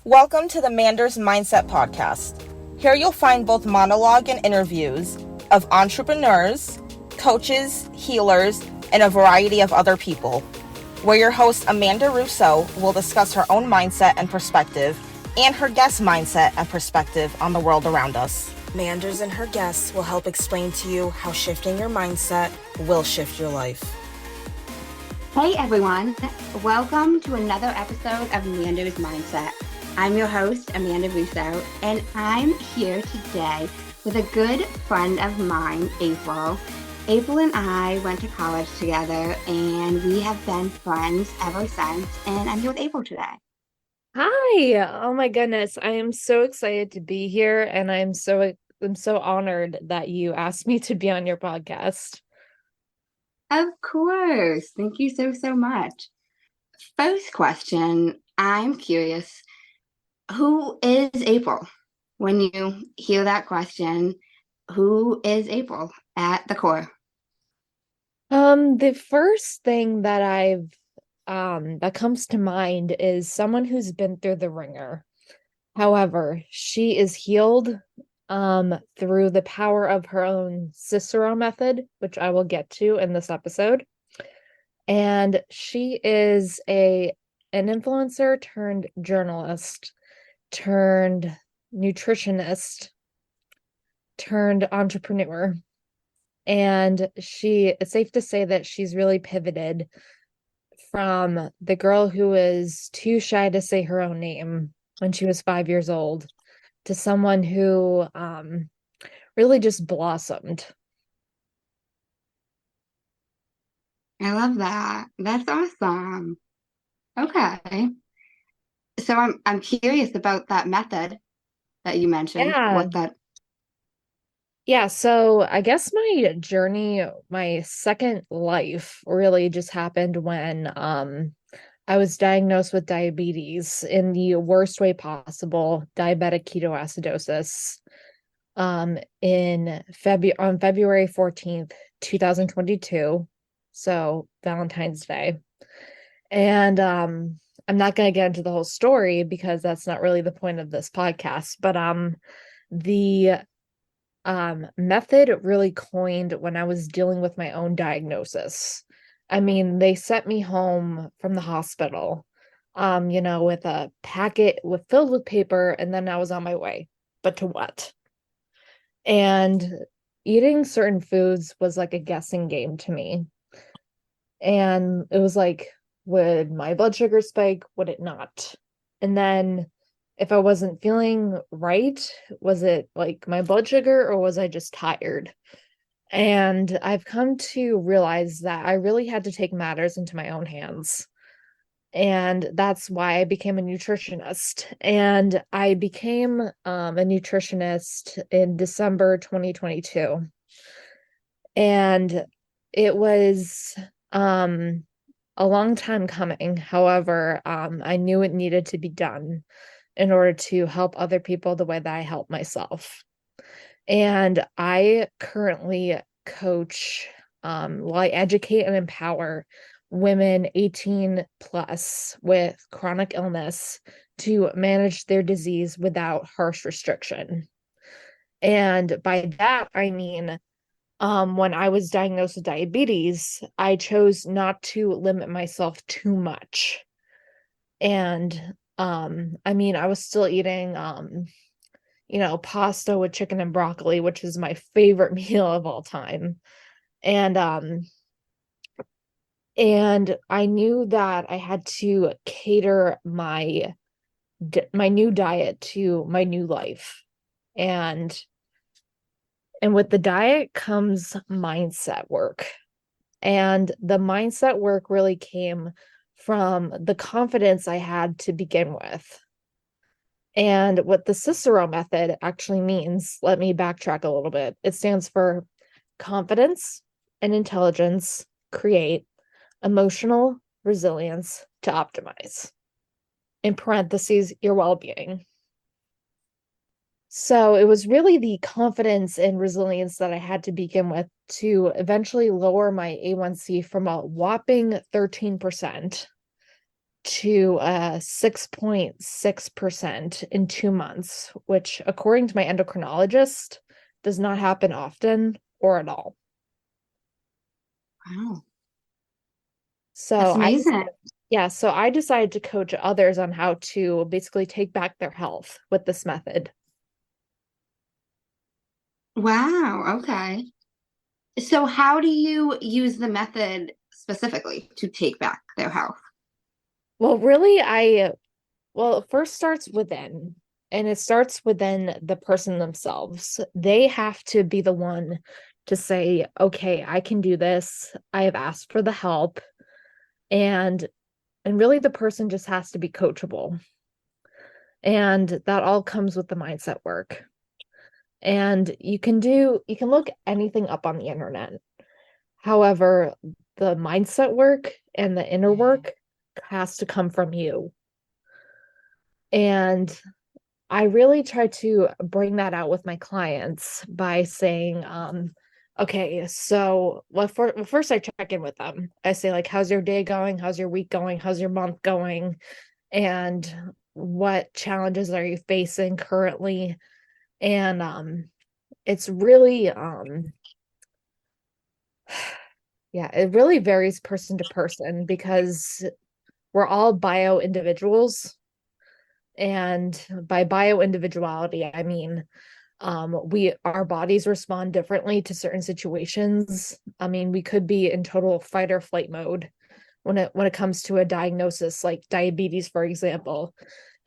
Welcome to the Manders Mindset Podcast. Here you'll find both monologue and interviews of entrepreneurs, coaches, healers, and a variety of other people, where your host Amanda Russo will discuss her own mindset and perspective, and her guest mindset and perspective on the world around us. Manders and her guests will help explain to you how shifting your mindset will shift your life. Hey everyone, welcome to another episode of Manders Mindset. I'm your host, Amanda Russo, and I'm here today with a good friend of mine, April. April and I went to college together, and we have been friends ever since, and I'm here with April today. Hi. Oh my goodness. I am so excited to be here, and I'm so honored that you asked me to be on your podcast. Of course. Thank you so much. First question, I'm curious, who is April? When you hear that question, who is April at the core? The first thing that that comes to mind is someone who's been through the ringer. However, she is healed through the power of her own CICERO method, which I will get to in this episode. And she is an influencer turned journalist turned nutritionist turned entrepreneur. And it's safe to say that she's really pivoted from the girl who was too shy to say her own name when she was 5 years old to someone who really just blossomed. I love that. That's awesome. Okay. So I'm curious about that method that you mentioned. Yeah, so I guess my journey, my second life really just happened when I was diagnosed with diabetes in the worst way possible, diabetic ketoacidosis, on February 14th, 2022. So Valentine's Day. And I'm not going to get into the whole story because that's not really the point of this podcast, but the method really coined when I was dealing with my own diagnosis. I mean, they sent me home from the hospital, with a packet filled with paper, and then I was on my way. But to what? And eating certain foods was like a guessing game to me. And it was like, would my blood sugar spike? Would it not? And then if I wasn't feeling right, was it like my blood sugar or was I just tired? And I've come to realize that I really had to take matters into my own hands. And that's why I became a nutritionist. And I became a nutritionist in December 2022. And it was a long time coming. However, I knew it needed to be done in order to help other people the way that I help myself. And I currently coach, I educate and empower women 18 plus with chronic illness to manage their disease without harsh restriction. And by that, I mean, when I was diagnosed with diabetes, I chose not to limit myself too much. And I mean, I was still eating pasta with chicken and broccoli, which is my favorite meal of all time. And I knew that I had to cater my new diet to my new life. And with the diet comes mindset work. And the mindset work really came from the confidence I had to begin with. And what the CICERO method actually means, let me backtrack a little bit. It stands for confidence and intelligence create emotional resilience to optimize. In parentheses, your well-being. So it was really the confidence and resilience that I had to begin with to eventually lower my A1C from a whopping 13% to 6.6% in 2 months, which, according to my endocrinologist, does not happen often or at all. Wow. So That's amazing. so I decided to coach others on how to basically take back their health with this method. Wow. Okay. So how do you use the method specifically to take back their health? Well, really, it first starts within, and it starts within the person themselves. They have to be the one to say, okay, I can do this. I have asked for the help. And really the person just has to be coachable. And that all comes with the mindset work. And you can look anything up on the internet. However, the mindset work and the inner work has to come from you. And I really try to bring that out with my clients by saying, okay, so first I check in with them. I say, like, how's your day going? How's your week going? How's your month going? And what challenges are you facing currently? And it's really yeah, it really varies person to person because we're all bio individuals. And by bio individuality, I mean our bodies respond differently to certain situations. I mean, we could be in total fight or flight mode when it comes to a diagnosis like diabetes, for example.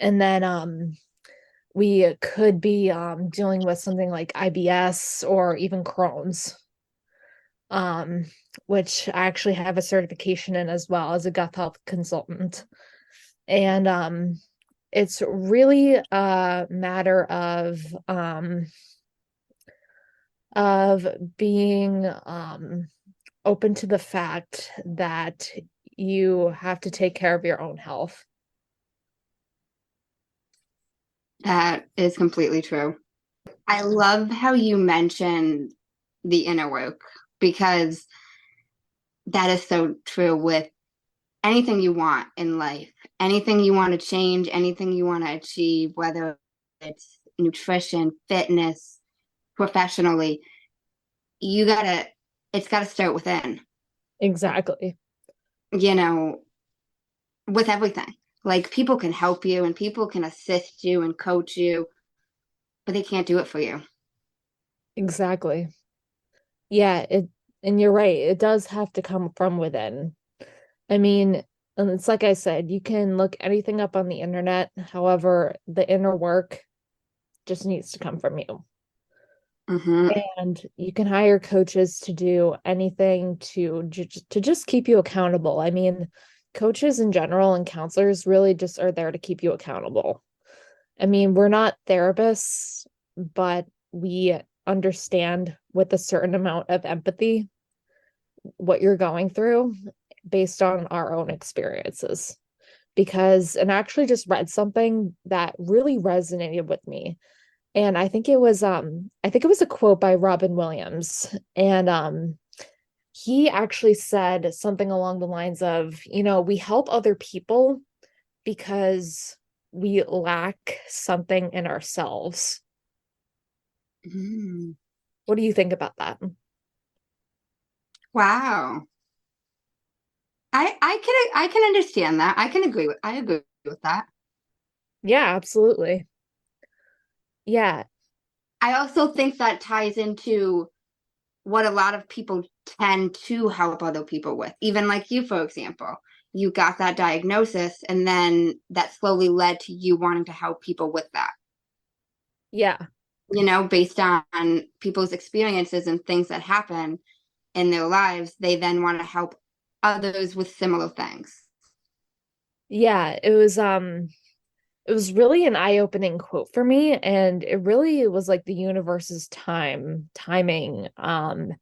And then we could be dealing with something like IBS or even Crohn's, um, which I actually have a certification in as well as a gut health consultant. And it's really a matter of being open to the fact that you have to take care of your own health. That is completely true. I love how you mentioned the inner work because that is so true with anything you want in life, anything you want to change, anything you want to achieve, whether it's nutrition, fitness, professionally, it's gotta start within, Exactly. you know, with everything. Like people can help you and people can assist you and coach you, but they can't do it for you. Exactly. Yeah, and you're right. It does have to come from within. I mean, and it's like I said, you can look anything up on the internet. However, the inner work just needs to come from you. Mm-hmm. And you can hire coaches to do anything to just keep you accountable. I mean, coaches in general and counselors really just are there to keep you accountable. I mean, we're not therapists, but we understand with a certain amount of empathy what you're going through based on our own experiences. And I actually just read something that really resonated with me. And I think it was a quote by Robin Williams. And he actually said something along the lines of, we help other people because we lack something in ourselves. Mm. What do you think about that? Wow. I can understand that. I agree with that. Yeah, absolutely. Yeah, I also think that ties into what a lot of people tend to help other people with. Even like you, for example, you got that diagnosis and then that slowly led to you wanting to help people with that. yeah, Based on people's experiences and things that happen in their lives, they then want to help others with similar things. yeah. It was really an eye-opening quote for me, and it really was like the universe's timing that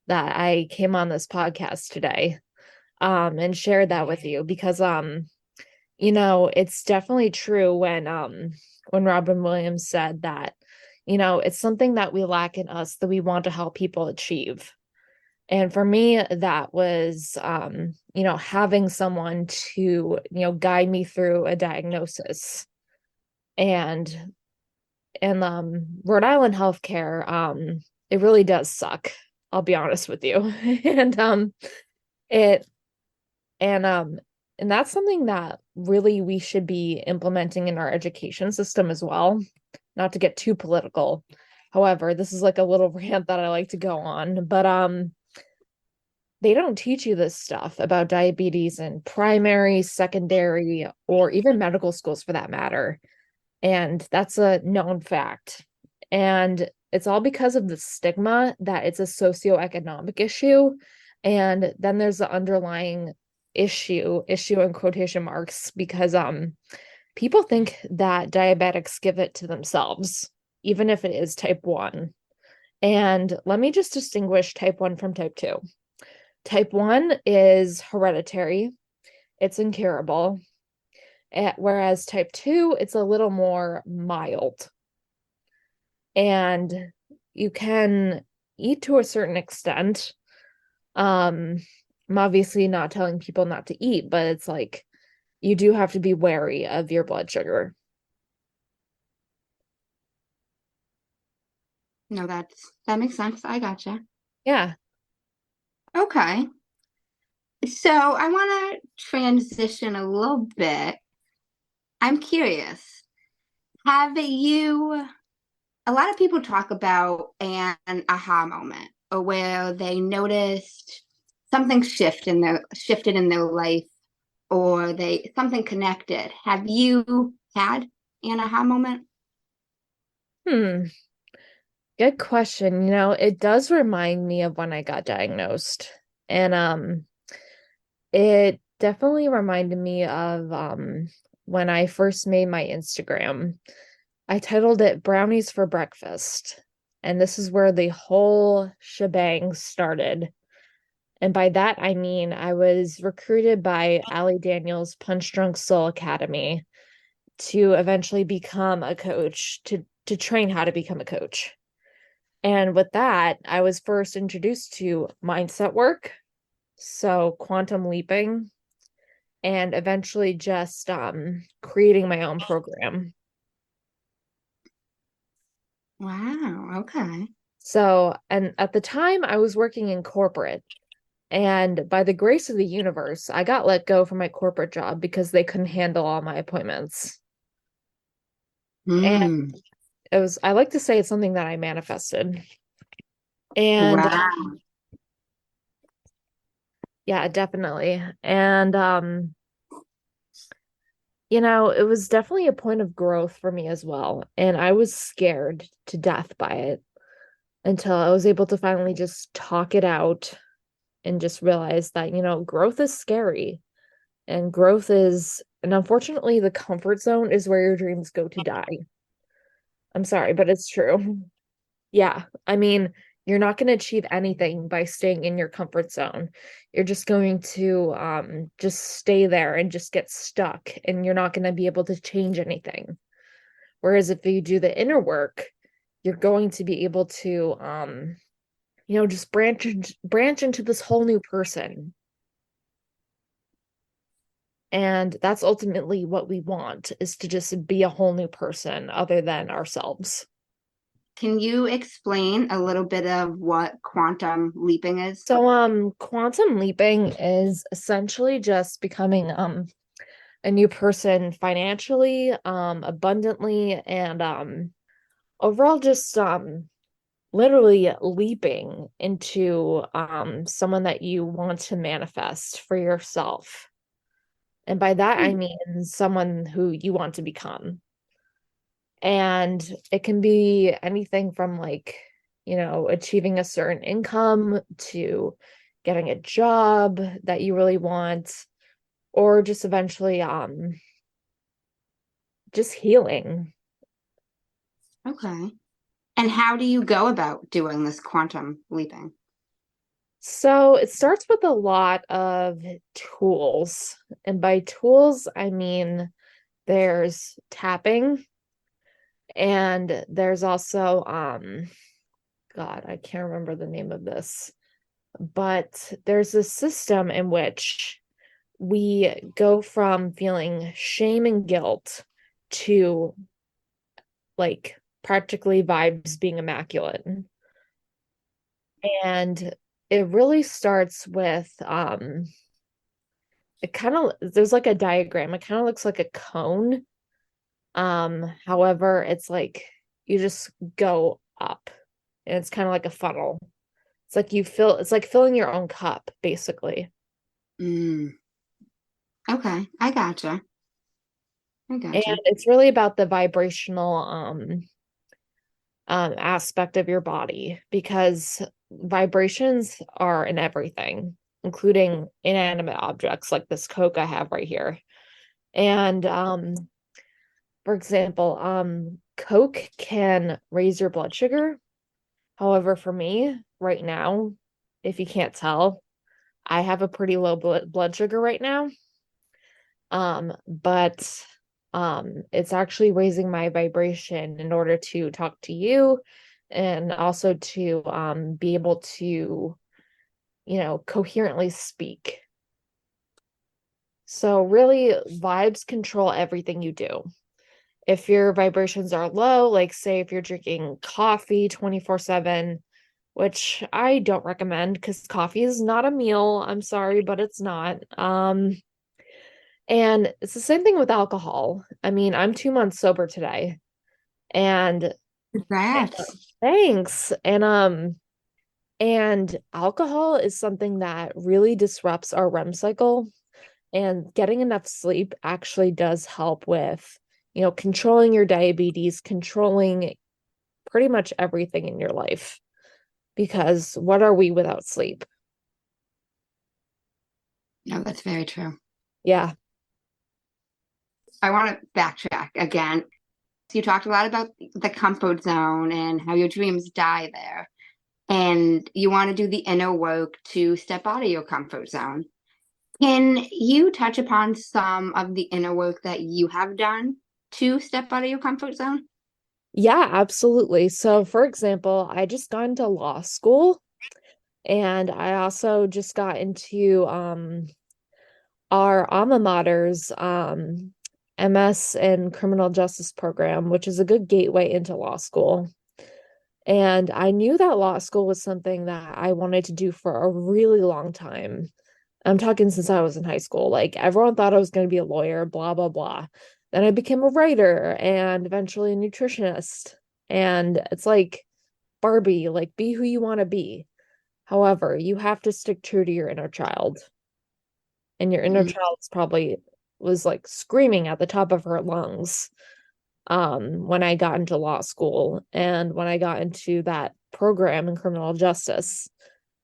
I came on this podcast today and shared that with you because it's definitely true when Robin Williams said that it's something that we lack in us that we want to help people achieve. And for me, that was, having someone to, guide me through a diagnosis. And Rhode Island healthcare, it really does suck. I'll be honest with you. It and um and that's something that really we should be implementing in our education system as well. Not to get too political. However, this is like a little rant that I like to go on, but they don't teach you this stuff about diabetes in primary, secondary, or even medical schools for that matter. And that's a known fact. And it's all because of the stigma that it's a socioeconomic issue. And then there's the underlying issue in quotation marks, because people think that diabetics give it to themselves, even if it is type 1. And let me just distinguish type 1 from type 2. Type 1 is hereditary, it's incurable. Whereas type 2, it's a little more mild. And you can eat to a certain extent. I'm obviously not telling people not to eat, but it's like you do have to be wary of your blood sugar. No, that makes sense. I gotcha. Yeah. Okay. So I want to transition a little bit. I'm curious. Have you, a lot of people talk about an aha moment, or where they noticed something shifted in their life, or something connected. Have you had an aha moment? Good question. It does remind me of when I got diagnosed. And it definitely reminded me of when I first made my Instagram. I titled it Brownies for Breakfast. And this is where the whole shebang started. And by that, I mean I was recruited by Allie Daniels' Punch Drunk Soul Academy to eventually become a coach, to train how to become a coach. And with that, I was first introduced to mindset work, so quantum leaping, and eventually just creating my own program. Wow, okay. So, and at the time, I was working in corporate. And by the grace of the universe, I got let go from my corporate job because they couldn't handle all my appointments. And Mm. I like to say it's something that I manifested. And Wow. yeah, definitely. And it was definitely a point of growth for me as well. And I was scared to death by it until I was able to finally just talk it out and just realize that, growth is scary. And and unfortunately, the comfort zone is where your dreams go to die. I'm sorry, but it's true. Yeah. I mean, you're not going to achieve anything by staying in your comfort zone. You're just going to just stay there and just get stuck, and you're not going to be able to change anything. Whereas if you do the inner work, you're going to be able to just branch into this whole new person. And that's ultimately what we want, is to just be a whole new person other than ourselves. Can you explain a little bit of what quantum leaping is? So quantum leaping is essentially just becoming a new person financially, abundantly, and overall just literally leaping into someone that you want to manifest for yourself. And by that I mean someone who you want to become. And it can be anything from achieving a certain income to getting a job that you really want, or just eventually just healing. Okay. And how do you go about doing this quantum leaping? So it starts with a lot of tools. And by tools, I mean there's tapping, and there's also God, I can't remember the name of this. but there's a system in which we go from feeling shame and guilt to like practically vibes being immaculate. And it really starts with it kind of there's like a diagram. It kind of looks like a cone. However, it's like you just go up and it's kind of like a funnel. It's like filling your own cup, basically. Mm. Okay, I gotcha. I And gotcha. it's really about the vibrational aspect of your body because vibrations are in everything, including inanimate objects like this Coke I have right here. And for example, Coke can raise your blood sugar. However, for me right now, if you can't tell, I have a pretty low blood sugar right now. But it's actually raising my vibration in order to talk to you and also to be able to, coherently speak. So really vibes control everything you do. If your vibrations are low, like say if you're drinking coffee 24/7, which I don't recommend because coffee is not a meal. I'm sorry, but it's not. And it's the same thing with alcohol. I mean, I'm 2 months sober today. And Congrats. thanks. And alcohol is something that really disrupts our REM cycle. And getting enough sleep actually does help with, controlling your diabetes, controlling pretty much everything in your life. Because what are we without sleep? No, that's very true. Yeah. I want to backtrack again. So you talked a lot about the comfort zone and how your dreams die there. And you want to do the inner work to step out of your comfort zone. Can you touch upon some of the inner work that you have done to step out of your comfort zone? Yeah, absolutely. So, for example, I just got into law school and I also just got into our alma mater's MS and criminal justice program, which is a good gateway into law school. And I knew that law school was something that I wanted to do for a really long time. I'm talking since I was in high school. Like everyone thought I was going to be a lawyer, blah, blah, blah. Then I became a writer and eventually a nutritionist. And it's like Barbie, like be who you want to be. However, you have to stick true to your inner child. And your inner Mm, child's probably was like screaming at the top of her lungs when I got into law school and when I got into that program in criminal justice.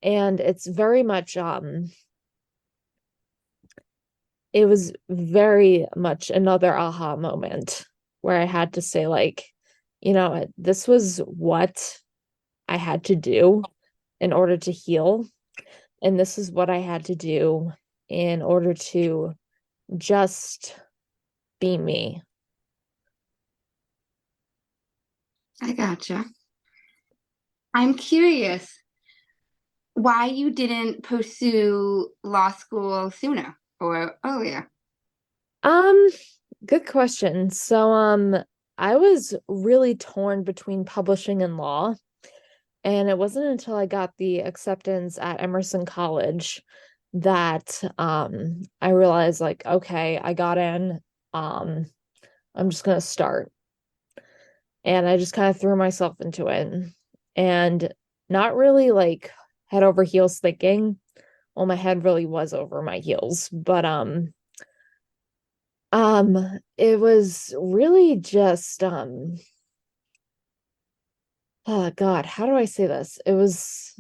And it's very much it was very much another aha moment where I had to say, like, this was what I had to do in order to heal. And this is what I had to do in order to just be me. I gotcha. I'm curious why you didn't pursue law school sooner or earlier. Um, Good question. So, I was really torn between publishing and law, and it wasn't until I got the acceptance at Emerson College that I realized like, okay, I got in. Um, I'm just gonna start. And I just kind of threw myself into it and not really like head over heels thinking. Well, my head really was over my heels, but it was really just oh God, how do I say this? It was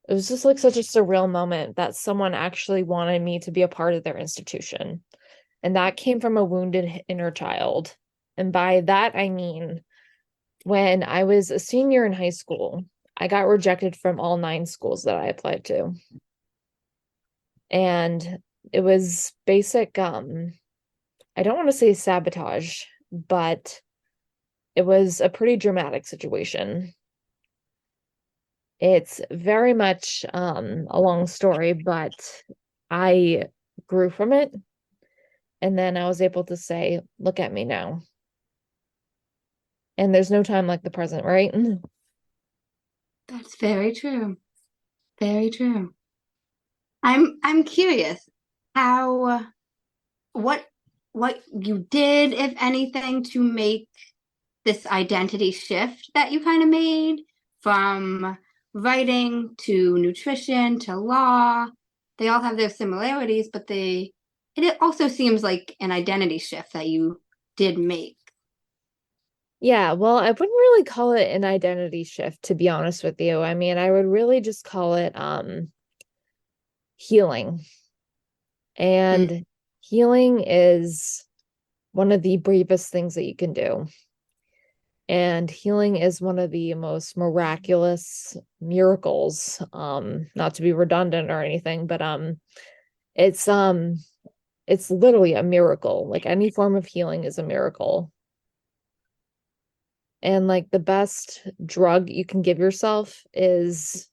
just like such a surreal moment that someone actually wanted me to be a part of their institution. And that came from a wounded inner child. And by that I mean when I was a senior in high school, I got rejected from all 9 schools that I applied to. And it was basic I don't want to say sabotage, but it was a pretty dramatic situation. It's very much a long story, but I grew from it. And then I was able to say, look at me now. And there's no time like the present, right? That's very true. Very true. I'm curious how what what you did, if anything, to make this identity shift that you kind of made from writing to nutrition to law. They all have their similarities, but it also seems like an identity shift that you did make. Yeah, well, I wouldn't really call it an identity shift, to be honest with you. I mean, I would really just call it healing. Mm. And healing is one of the bravest things that you can do. And healing is one of the most miraculous miracles. Not to be redundant or anything, but it's it's literally a miracle. Like any form of healing is a miracle. And like the best drug you can give yourself is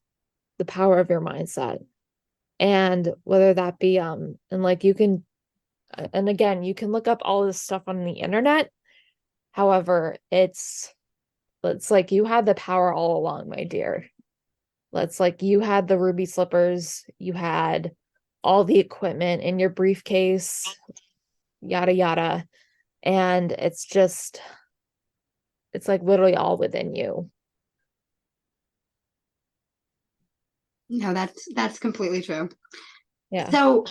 the power of your mindset. And whether that be and like you can and again, you can look up all this stuff on the internet. However, it's like you had the power all along, my dear. It's like you had the ruby slippers, you had all the equipment in your briefcase, yada yada. And it's like literally all within you. No, that's completely true. Yeah. So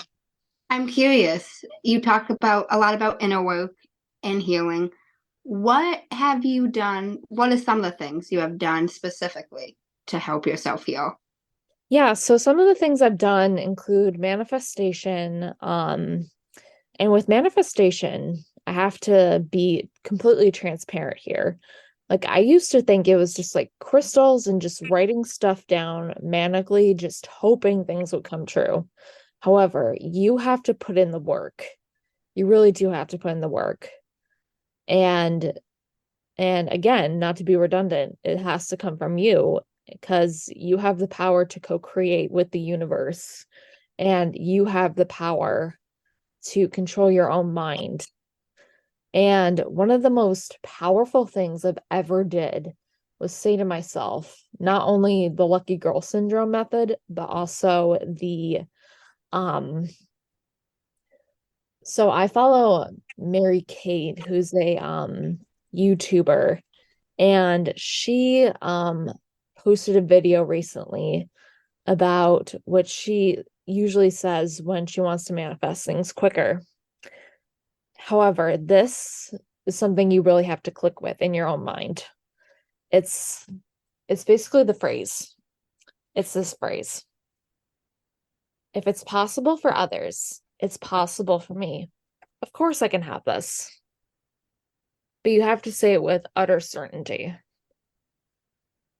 I'm curious. You talked about a lot about inner work and healing. What have you done? What are some of the things you have done specifically to help yourself heal? Yeah, so some of the things I've done include manifestation. And with manifestation, I have to be completely transparent here. Like I used to think it was just like crystals and just writing stuff down manically, just hoping things would come true. However, you have to put in the work. You really do have to put in the work. And and again, not to be redundant, it has to come from you because you have the power to co-create with the universe and you have the power to control your own mind. And one of the most powerful things I've ever did was say to myself, not only the lucky girl syndrome method, but also the so I follow Mary Kate, who's a YouTuber, and she posted a video recently about what she usually says when she wants to manifest things quicker. However, this is something you really have to click with in your own mind. It's it's basically the phrase. It's this phrase. If it's possible for others, it's possible for me. Of course I can have this. But you have to say it with utter certainty.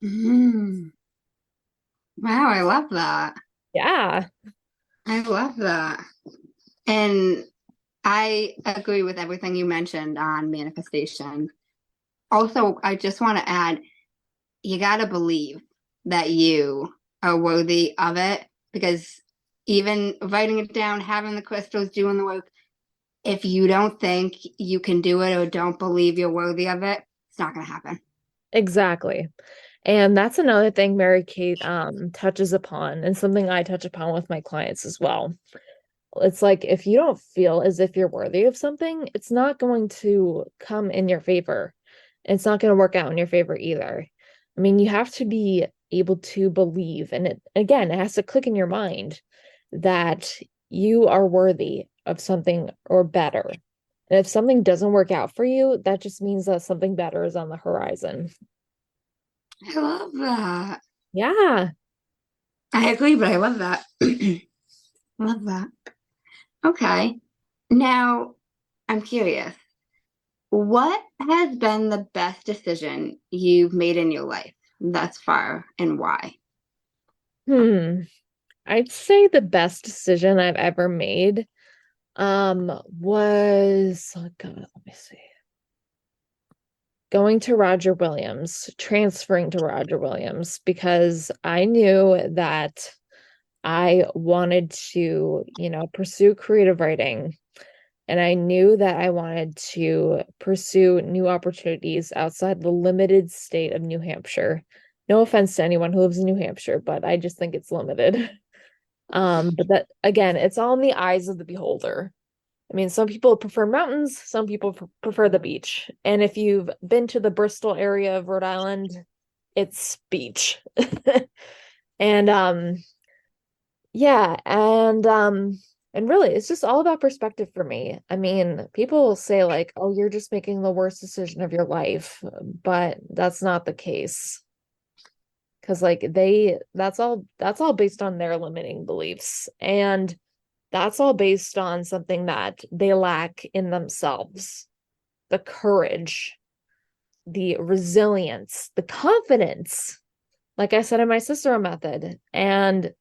Mm. Wow, I love that. Yeah. I love that. And I agree with everything you mentioned on manifestation. Also, I just want to add, you got to believe that you are worthy of it because even writing it down, having the crystals, doing the work, if you don't think you can do it or don't believe you're worthy of it, it's not going to happen. Exactly. And that's another thing Mary Kate touches upon and something I touch upon with my clients as well. It's like if you don't feel as if you're worthy of something, it's not going to come in your favor. It's not going to work out in your favor either. I mean, you have to be able to believe, and it again, it has to click in your mind that you are worthy of something or better. And if something doesn't work out for you, that just means that something better is on the horizon. I love that. Yeah. I agree, but I love that. Love that. Okay. Now, I'm curious. What has been the best decision you've made in your life thus far and why? Hmm. I'd say the best decision I've ever made was oh God, let me see. going to Roger Williams, transferring to Roger Williams, because I knew that I wanted to, pursue creative writing. And I knew that I wanted to pursue new opportunities outside the limited state of New Hampshire. No offense to anyone who lives in New Hampshire, but I just think it's limited. But that, again, it's all in the eyes of the beholder. I mean, some people prefer mountains, some people prefer the beach. And if you've been to the Bristol area of Rhode Island, it's beach. And yeah, and really it's just all about perspective for me. I mean, people will say like, "Oh, you're just making the worst decision of your life," but that's not the case. Because like that's all based on their limiting beliefs. And that's all based on something that they lack in themselves: the courage, the resilience, the confidence, like I said in my CICERO method, and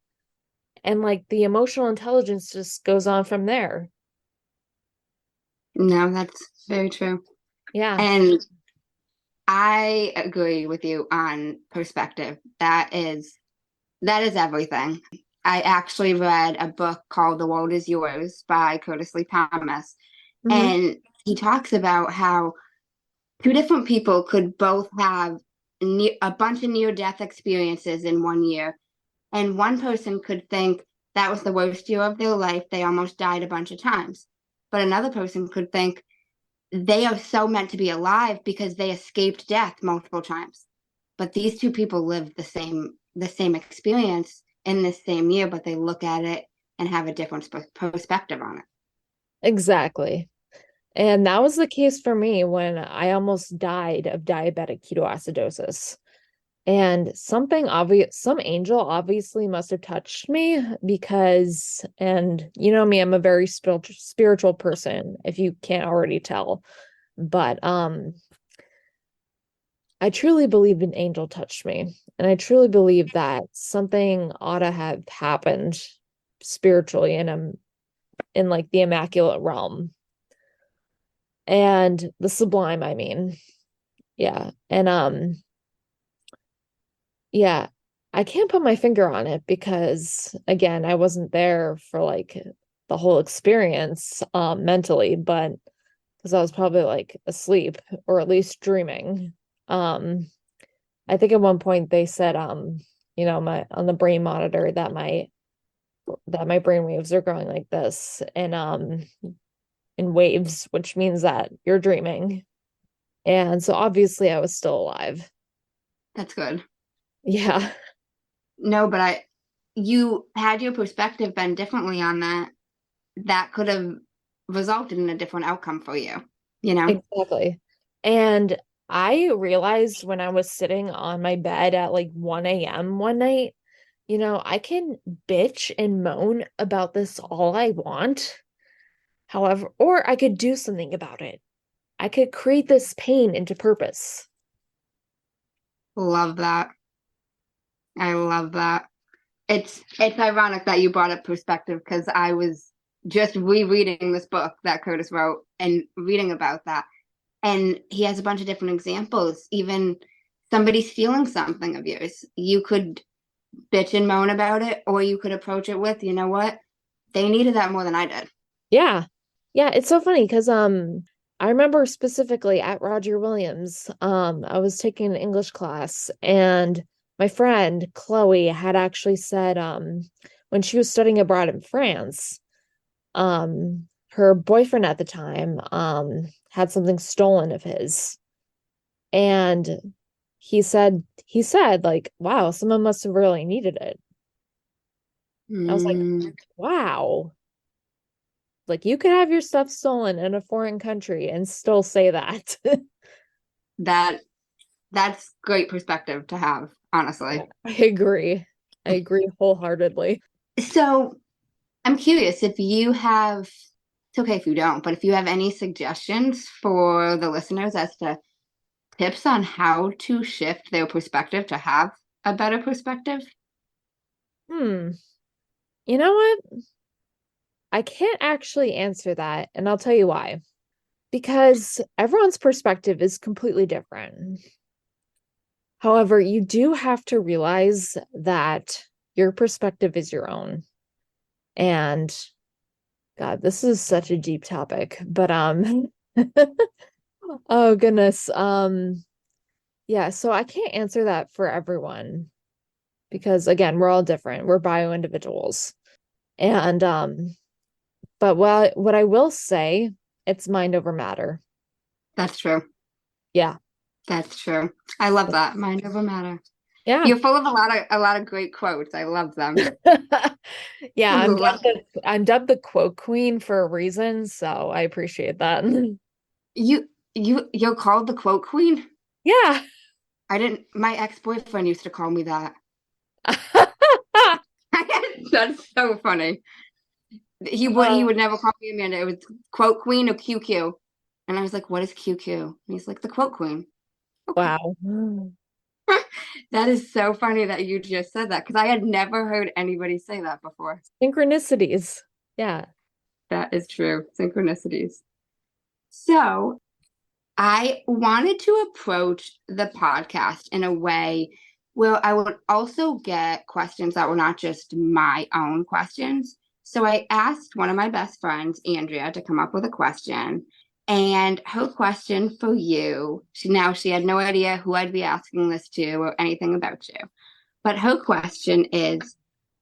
like the emotional intelligence just goes on from there. No, that's very true. Yeah. And I agree with you on perspective. That is everything. I actually read a book called The World Is Yours by Kurtis Lee Thomas. Mhm. And he talks about how two different people could both have a bunch of near-death experiences in one year. And one person could think that was the worst year of their life. They almost died a bunch of times. But another person could think they are so meant to be alive because they escaped death multiple times. But these two people lived the same experience in this same year, but they look at it and have a different perspective on it. Exactly. And that was the case for me when I almost died of diabetic ketoacidosis. And some angel obviously must have touched me because, and you know me, I'm a very spiritual person, if you can't already tell. But I truly believe an angel touched me. And I truly believe that something ought to have happened spiritually in like the immaculate realm. And the sublime, I mean. Yeah. And yeah, I can't put my finger on it because again, I wasn't there for like the whole experience mentally, but because I was probably like asleep or at least dreaming. I think at one point they said my on the brain monitor that my brain waves are growing like this and in waves, which means that you're dreaming. And so obviously I was still alive. That's good. Yeah. No, but you had your perspective been differently on that could have resulted in a different outcome for you, Exactly. And I realized when I was sitting on my bed at like 1 a.m. one night, I can bitch and moan about this all I want. However, or I could do something about it. I could create this pain into purpose. Love that. I love that. It's ironic that you brought up perspective because I was just rereading this book that Kurtis wrote and reading about that. And he has a bunch of different examples. Even somebody stealing something of yours, you could bitch and moan about it, or you could approach it with, you know what? They needed that more than I did. Yeah. Yeah, it's so funny because I remember specifically at Roger Williams, I was taking an English class and my friend Chloe had actually said when she was studying abroad in France, her boyfriend at the time had something stolen of his. And he said like, wow, someone must have really needed it. I was like, wow. Like you could have your stuff stolen in a foreign country and still say that. That's great perspective to have, honestly. I agree. I agree wholeheartedly. So I'm curious if you have, it's okay if you don't, but if you have any suggestions for the listeners as to tips on how to shift their perspective to have a better perspective. You know what? I can't actually answer that, and I'll tell you why. because everyone's perspective is completely different. However, you do have to realize that your perspective is your own. And God, this is such a deep topic, but oh goodness. Yeah, so I can't answer that for everyone because again, we're all different. We're bio individuals. And but what I will say, it's mind over matter. That's true. Yeah. That's true. I love that. Mind over matter. Yeah. You're full of a lot of great quotes. I love them. Yeah, Love- I'm dubbed the quote queen for a reason, so I appreciate that. You're called the quote queen? Yeah. I didn't my ex-boyfriend used to call me that. That's so funny. He would never call me Amanda. It was quote queen or QQ. And I was like, what is QQ? And he's like, the quote queen. Okay. Wow. That is so funny that you just said that because I had never heard anybody say that before. Synchronicities. Yeah. That is true. Synchronicities. So I wanted to approach the podcast in a way where I would also get questions that were not just my own questions. So I asked one of my best friends, Andrea, to come up with a question. And her question for you, she had no idea who I'd be asking this to or anything about you. But her question is,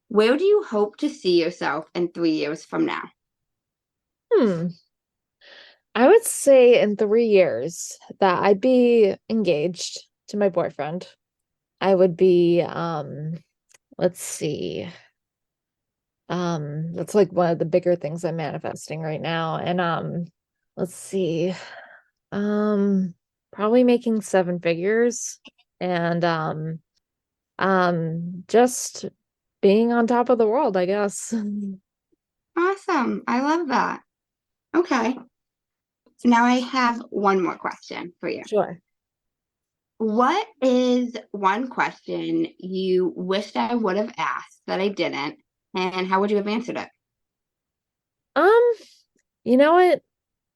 where do you hope to see yourself in 3 years from now? I would say in 3 years that I'd be engaged to my boyfriend. I would be, let's see. That's like one of the bigger things I'm manifesting right now. And let's see. Probably making 7 figures and just being on top of the world, I guess. Awesome. I love that. Okay. So now I have one more question for you. Sure. What is one question you wished I would have asked that I didn't, and how would you have answered it? You know what?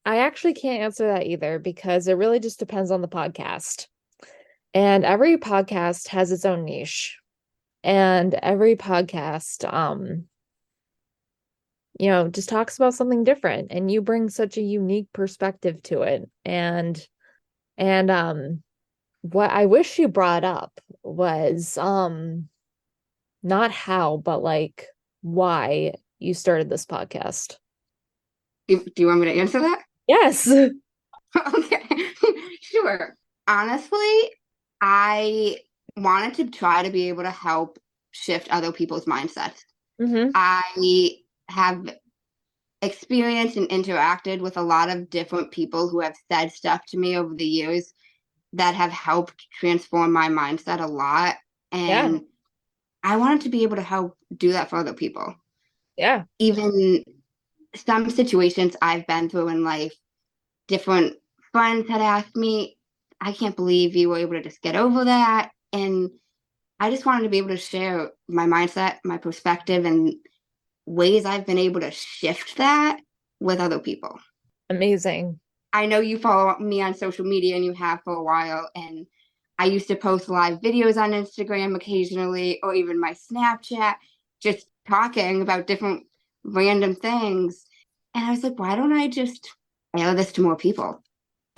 I actually can't answer that either because it really just depends on the podcast. And every podcast has its own niche. And every podcast just talks about something different and you bring such a unique perspective to it. And what I wish you brought up was not how, but like why you started this podcast. Do you want me to answer that? Yes. Okay. Sure. Honestly, I wanted to try to be able to help shift other people's mindsets. Mm-hmm. I have experienced and interacted with a lot of different people who have said stuff to me over the years that have helped transform my mindset a lot. And Yeah. I wanted to be able to help do that for other people. Yeah. Even some situations I've been through in life, different friends had asked me, I can't believe you were able to just get over that. And I just wanted to be able to share my mindset, my perspective, and ways I've been able to shift that with other people. Amazing. I know you follow me on social media and you have for a while. And I used to post live videos on Instagram occasionally, or even my Snapchat, just talking about different random things. And I was like, why don't I just air this to more people?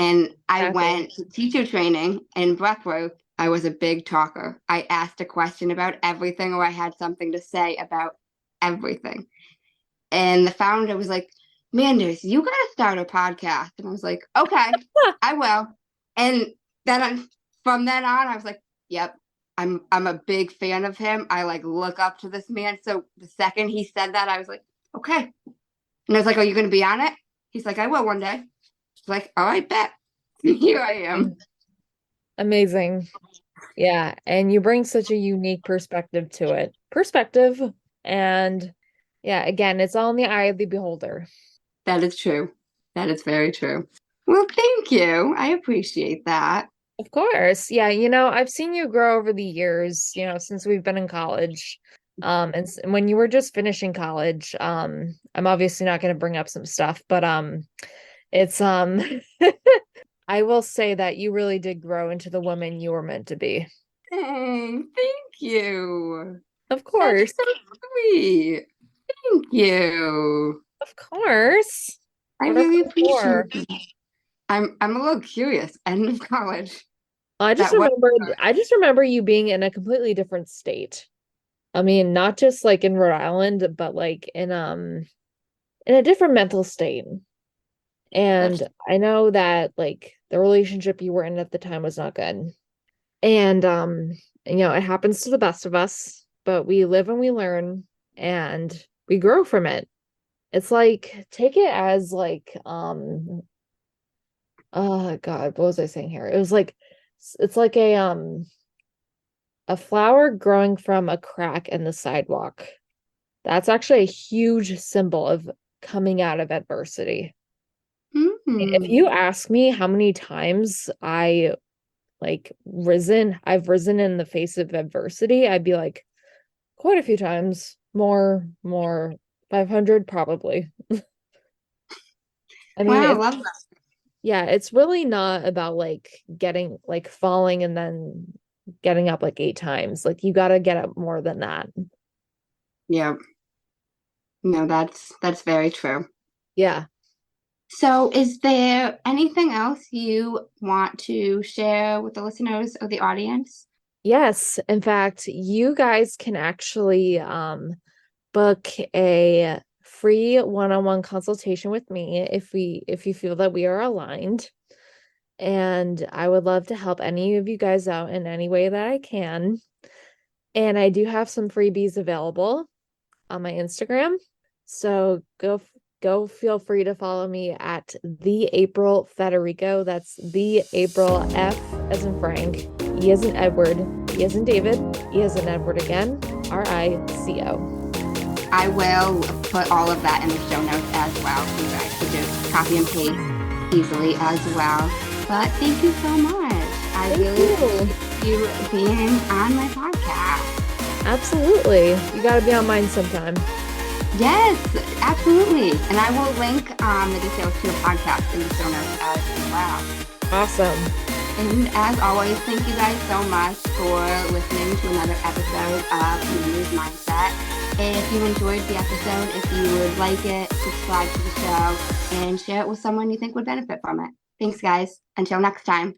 And I went to teacher training and breathwork. I was a big talker. I asked a question about everything, or I had something to say about everything. And the founder was like, Manders, you got to start a podcast. And I was like, okay, I will. And then from then on, I was like, yep, I'm a big fan of him. I like look up to this man. So the second he said that, I was like, okay. And I was like, are you going to be on it? He's like, I will one day. She's like, all right, bet. Here I am. Amazing. Yeah. And you bring such a unique perspective to it. And yeah, again, it's all in the eye of the beholder. That is true. That is very true. Well, thank you. I appreciate that. Of course. Yeah. I've seen you grow over the years, since we've been in college. And when you were just finishing college, I'm obviously not going to bring up some stuff, but It's I will say that you really did grow into the woman you were meant to be. Thank you. Of That's course. so sweet. Thank you. Of course. I What are really we for? appreciate it. I'm a little curious. End of college. That what? I just remember you being in a completely different state. I mean, not just like in Rhode Island, but like in a different mental state. That's And I know that like the relationship you were in at the time was not good. And it happens to the best of us, but we live and we learn and we grow from it. It's like take it as like oh God, what was I saying here? It was like it's like a flower growing from a crack in the sidewalk. That's actually a huge symbol of coming out of adversity. If mm, you ask me how many times I've risen in the face of adversity, I'd be like, quite a few times. More, 500 probably. I mean, wow, it's love that. yeah, it's really not about like getting like falling and then getting up like 8 times. Like you got to get up more than that. Yeah. No, that's very true. Yeah. So, is there anything else you want to share with the listeners or the audience? Yes. In fact, you guys can actually book a free one-on-one consultation with me if you feel that we are aligned. And I would love to help any of you guys out in any way that I can. And I do have some freebies available on my Instagram. So go feel free to follow me at the April Federico. That's the April F as in Frank, E as in Edward, E as in David, E as in Edward again, RICO. I will put all of that in the show notes as well, so you guys can just copy and paste easily as well. But thank you so much. I really appreciate you being on my podcast. Absolutely. You got to be on mine sometime. Yes, absolutely. And I will link the details to your podcast in the show notes as well. Awesome. And as always, thank you guys so much for listening to another episode of New Year's Mindset. If you enjoyed the episode, if you would like it, subscribe to the show and share it with someone you think would benefit from it. Thanks, guys. Until next time.